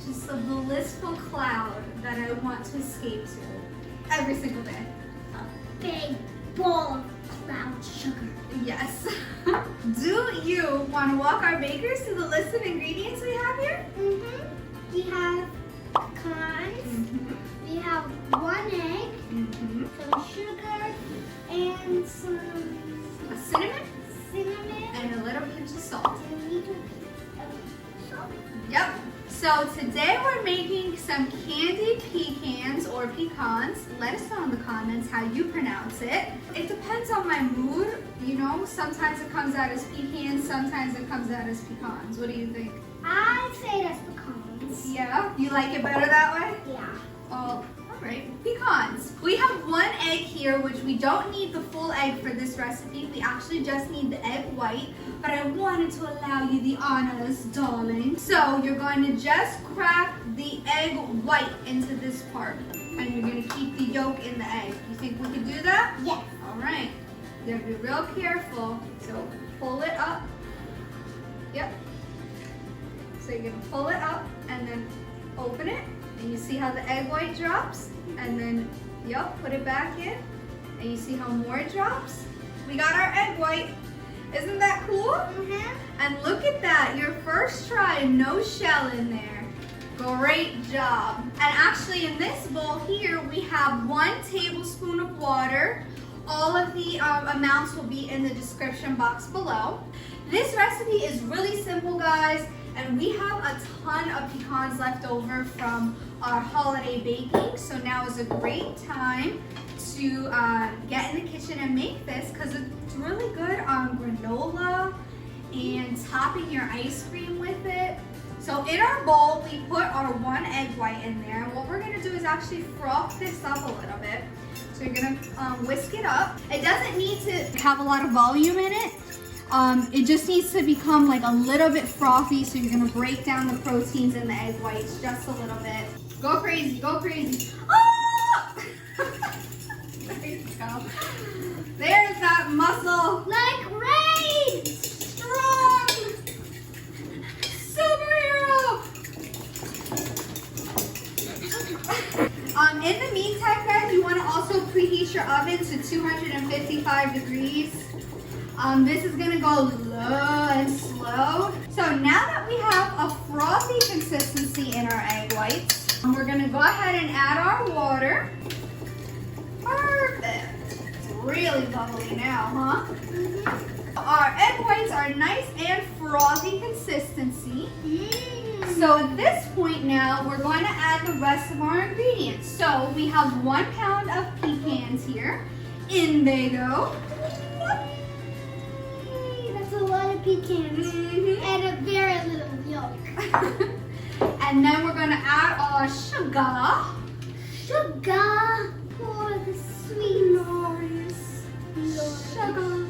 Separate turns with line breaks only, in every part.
just a blissful cloud that I want to escape to every single day.
A big bowl of brown sugar.
Yes. Do you want to walk our bakers through the list of ingredients we have here?
Mm-hmm. We have pecans. We have 1 egg, some sugar, and some cinnamon,
and a little pinch of salt.
and a little of salt.
Yep. So today we're making some candy pecans or pecans. Let us know in the comments how you pronounce it. It depends on my mood, you know. Sometimes it comes out as pecans, sometimes it comes out as pecans. What do you think?
I'd say that's pecans.
Yeah? You like it better that way?
Yeah.
Oh, all right. Pecans. We have 1 egg here, which we don't need the full egg for this recipe. We actually just need the egg white, but I wanted to allow you the honors, darling. So you're going to just crack the egg white into this part, and you're going to keep the yolk in the egg. You think we can do that?
Yes.
All right. You gotta be real careful. So pull it up. Yep. So you're gonna pull it up and then open it. And you see how the egg white drops? And then, yep, put it back in. And you see how more drops? We got our egg white. Isn't that cool? And look at that, your first try, no shell in there. Great job. And actually in this bowl here, we have 1 tablespoon of water. All of the amounts will be in the description box below. This recipe is really simple, guys. And we have a ton of pecans left over from our holiday baking. So now is a great time to get in the kitchen and make this because it's really good on granola and topping your ice cream with it. So in our bowl, we put our 1 egg white in there. And what we're gonna do is actually froth this up a little bit. So you're gonna whisk it up. It doesn't need to have a lot of volume in it. It just needs to become like a little bit frothy, so you're gonna break down the proteins in the egg whites just a little bit. Go crazy, go crazy. Oh! There you go. There's that muscle.
Like rain!
Strong! Superhero! In the meantime, guys, you wanna also preheat your oven to 255 degrees. This is gonna go low and slow. So now that we have a frothy consistency in our egg whites, we're gonna go ahead and add our water. Perfect. It's really bubbly now, huh? Our egg whites are nice and frothy consistency. So at this point now, we're going to add the rest of our ingredients. So we have 1 pound of pecans here. In they go.
A lot of pecans and a very little yolk.
And then we're going to add our sugar.
Sugar for the sweet
Sugar.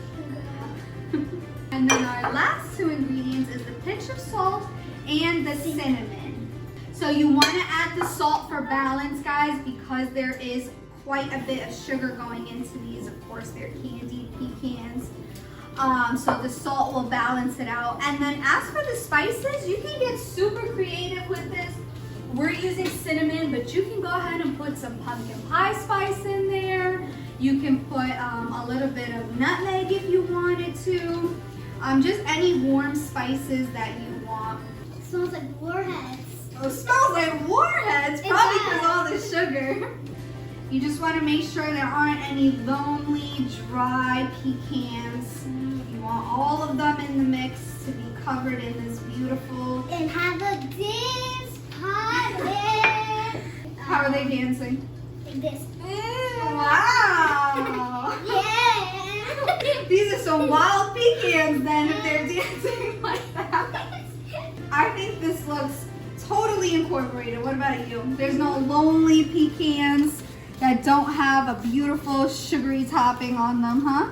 And then our last 2 ingredients is the pinch of salt and the cinnamon. So you want to add the salt for balance, guys, because there is quite a bit of sugar going into these. Of course, they're candied pecans. So the salt will balance it out. And then as for the spices, you can get super creative with this. We're using cinnamon, but you can go ahead and put some pumpkin pie spice in there. You can put a little bit of nutmeg if you wanted to. Just any warm spices that you want.
It smells like warheads.
Oh, it smells like warheads, probably because all the sugar. You just want to make sure there aren't any lonely, dry pecans. You want all of them in the mix to be covered in this beautiful...
And have a dance party.
How are they dancing?
Like this.
Wow!
Yeah!
These are some wild pecans then if they're dancing like that. I think this looks totally incorporated. What about you? There's no lonely pecans that don't have a beautiful sugary topping on them, huh?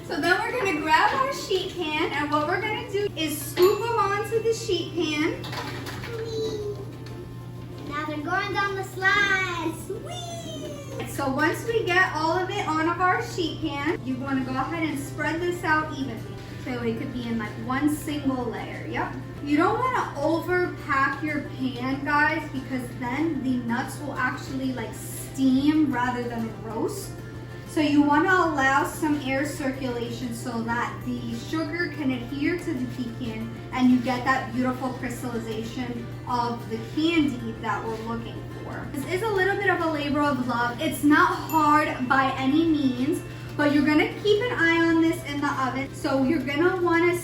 So then we're gonna grab our sheet pan, and what we're gonna do is scoop them onto the sheet pan.
Now they're going down the slides. Whee!
So once we get all of it on of our sheet pan, you wanna go ahead and spread this out evenly. So it could be in like one single layer. Yep. You don't want to overpack your pan, guys, because then the nuts will actually like steam rather than roast. So you want to allow some air circulation so that the sugar can adhere to the pecan and you get that beautiful crystallization of the candy that we're looking for. This is a little bit of a labor of love. It's not hard by any means, but you're gonna keep an eye on this in the oven. So you're gonna wanna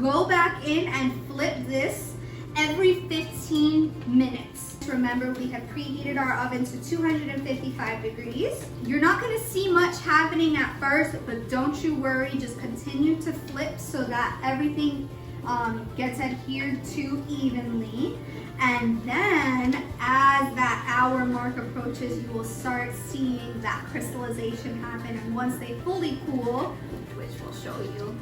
go back in and flip this every 15 minutes. Remember, we have preheated our oven to 255 degrees. You're not gonna see much happening at first, but don't you worry, just continue to flip so that everything gets adhered to evenly. And then as that hour mark approaches, you will start seeing that crystallization happen. And once they fully cool, which we'll show you,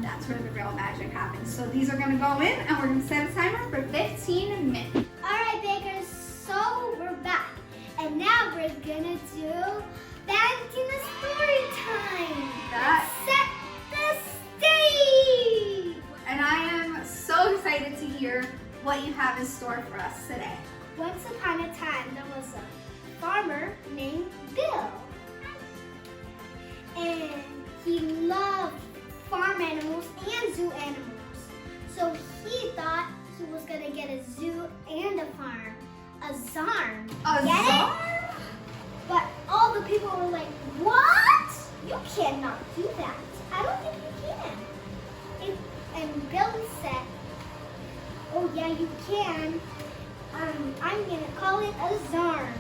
that's where the real magic happens. So these are gonna go in and we're gonna set a timer for 15 minutes.
All right, bakers, so we're back. And now we're gonna do Valentina story time. Let's set the stage.
And I am so excited to hear what you have in store for us today.
Once upon a time, there was a farmer named Bill. And he loved farm animals and zoo animals. So he thought he was gonna get a zoo and a farm. A zarn. Get it? But all the people were like, what? You cannot do that. I don't think you can. And Bill said, oh yeah, you can. I'm gonna call it a zarn.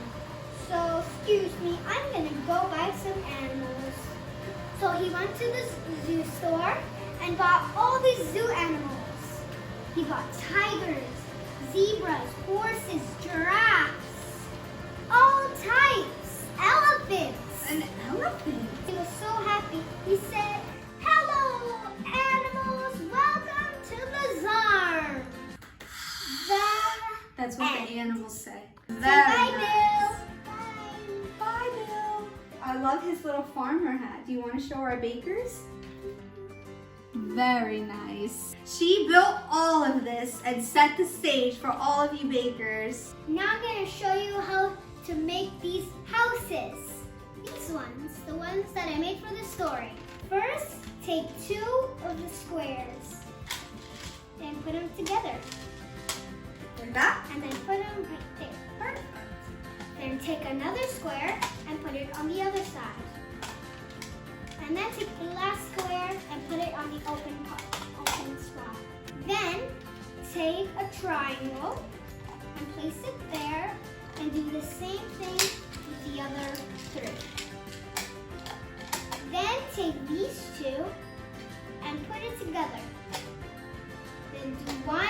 So excuse me, I'm gonna go buy some animals. So he went to the zoo store and bought all these zoo animals. He bought tigers, zebras, horses, giraffes, all types, elephants.
An elephant?
He was so happy. He said, hello animals, welcome to the zarn.
That's what the animals say.
Bye, Bill.
Bye, Bill. I love his little farmer hat. Do you want to show our bakers? Very nice. She built all of this and set the stage for all of you bakers.
Now I'm going to show you how to make these houses. These ones, the ones that I made for the story. First, take 2 of the squares and put them together.
Like that?
And then put them right there. Perfect. Then take another square and put it on the other side. And then take the last square and put it on the open spot. Then take a triangle and place it there and do the same thing with the other 3. Then take these 2 and put it together. Then do 1,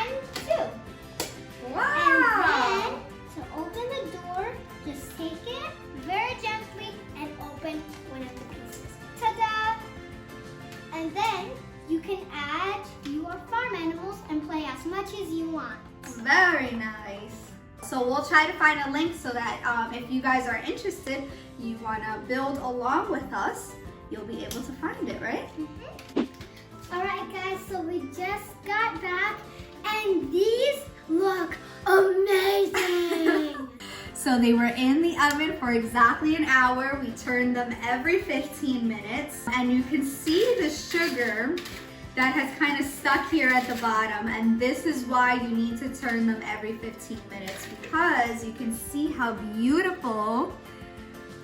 2.
Wow!
And then to open the door, just take it very gently and open one of the pieces. Ta-da! And then you can add your farm animals and play as much as you want.
Very nice. So we'll try to find a link so that if you guys are interested, you want to build along with us, you'll be able to find it, right?
Mm-hmm. All right, guys, so we just got back and these look amazing.
So they were in the oven for exactly an hour. We turned them every 15 minutes. And you can see the sugar that has kind of stuck here at the bottom. And this is why you need to turn them every 15 minutes, because you can see how beautiful.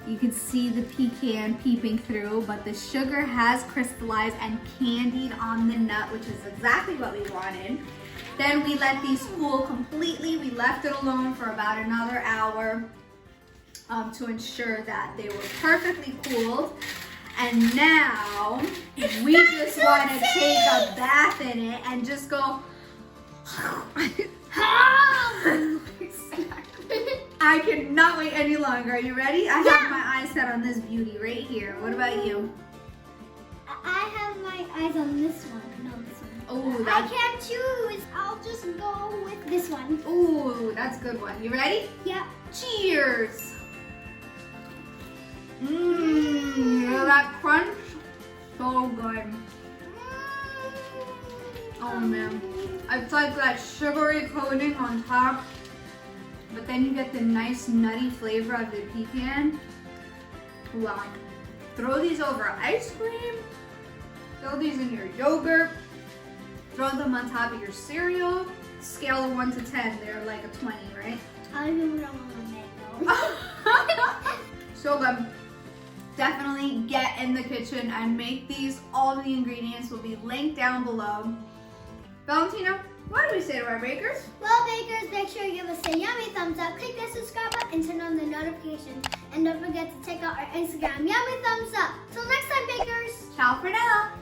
You can see the pecan peeping through, but the sugar has crystallized and candied on the nut, which is exactly what we wanted. Then we let these cool completely. We left it alone for about another hour to ensure that they were perfectly cooled. And now we just want to take a bath in it and just go. I cannot wait any longer. Are you ready? I have my eyes set on this beauty right here. What about you?
I have my eyes on this one. No, this one.
Oh,
I can't choose. I'll just go with this one.
Ooh, that's a good one. You ready?
Yep.
Cheers. Mmm, that crunch, so good. Oh man. It's like that sugary coating on top, but then you get the nice nutty flavor of the pecan. Wow. Throw these over ice cream. Throw these in your yogurt. Throw them on top of your cereal. Scale of 1 to 10, they're like a 20, right?
I don't even want to make
So good. Definitely get in the kitchen and make these. All of the ingredients will be linked down below. Valentina, what do we say to our bakers?
Well, bakers, make sure you give us a yummy thumbs up, click that subscribe button, and turn on the notifications. And don't forget to check out our Instagram. Yummy thumbs up. Till next time, bakers.
Ciao for now.